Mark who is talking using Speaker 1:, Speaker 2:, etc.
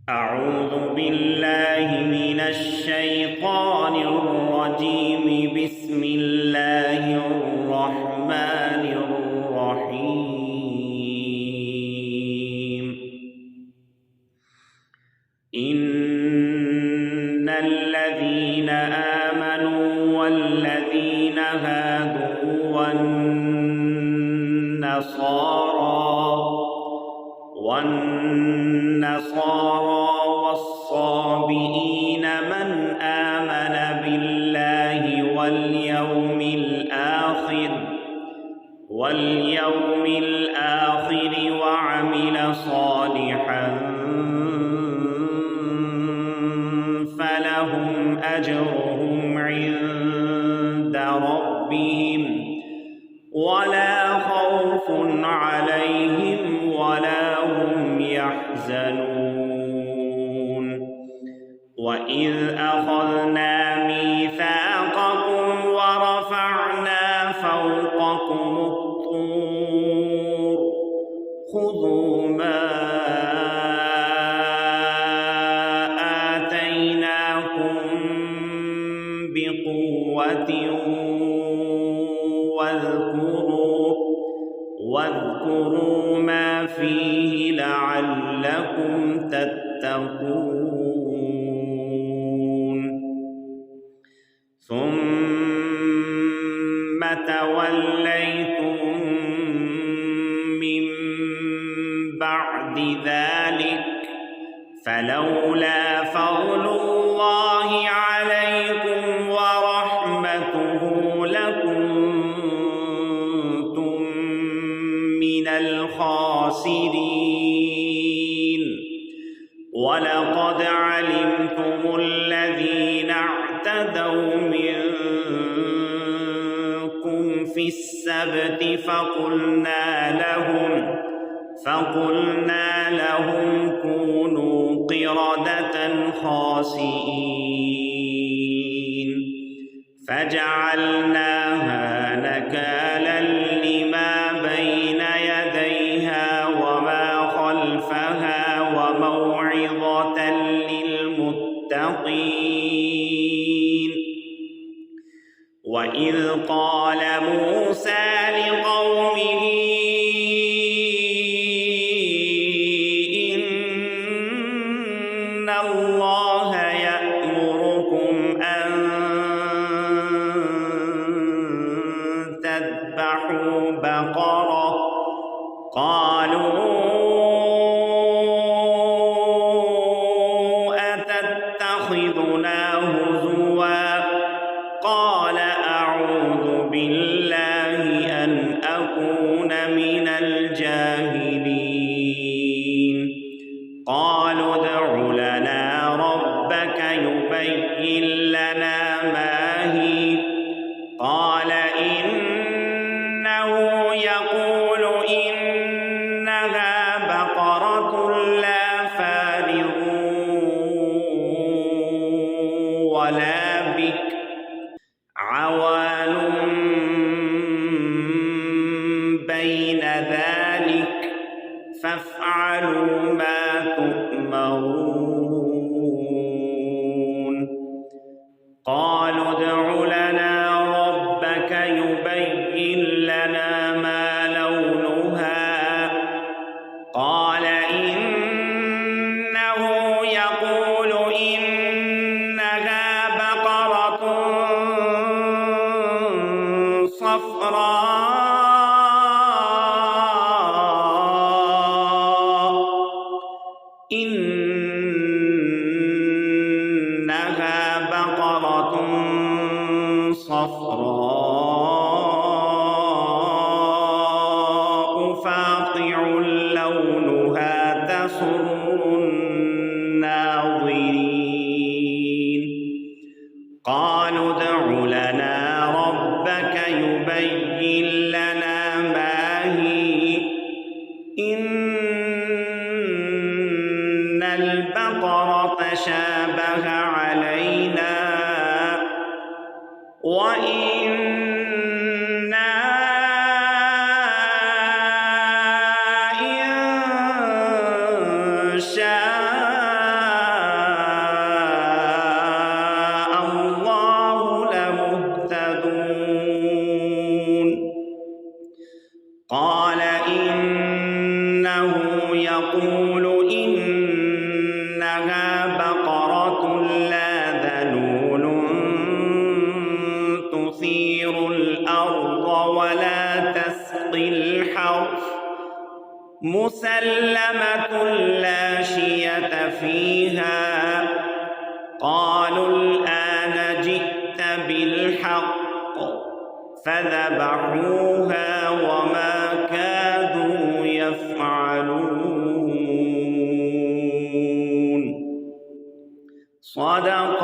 Speaker 1: أعوذ بالله من الشيطان الرجيم. بسم الله الرحمن الرحيم. إن الذين آمنوا والذين هادوا والنصارى والصابئين من آمن بالله واليوم الآخر وعمل صالحا فلهم أجرهم عند ربهم ولا خوف عليهم ولا هم يحزنون. وإذ أخذنا ميثاقكم ورفعنا فوقكم الطور خذوا ما آتيناكم بقوة واذكروا ما فيه لعلكم تتقون. ثم توليتم من بعد ذلك فلولا فضل الله عليكم ورحمته لكنتم من الخاسرين. ولقد علمتم الذين اعتدوا منكم في السبت فقلنا لهم كونوا قردة خاسئين فجعلناها نكالا لما بين يديها وما خلفها وموعظة للمتقين. وإذ قال موسى لقومه إن الله يأمركم أن تذبحوا بقرة قالوا أتتخذنا هزوا قال أعوذ بالله أن أكون من الجاهلين. قالوا ادع لنا ربك يبين لنا ما هي قال إنه يقول إنها بقرة لا فارغ ولا بكر عوان بين ذلك فافعلوا ما تؤمرون. قالوا ادع لنا ربك يبين لنا ما لونها قال إنه يقول إنها بقرة صفراء إنها بقرة صفراء فاقع لونها تسر الناظرين. قالوا ادع لنا ربك يبين لنا ما هي إن البقرة شابه علينا وإنا إن شاء يقول إنها بقرة لا ذلول تثير الأرض ولا تسقي الحرث مسلمة لا شية فيها. قالوا الآن جئت بالحق فذبحوها وما كادوا يفعلون. صدق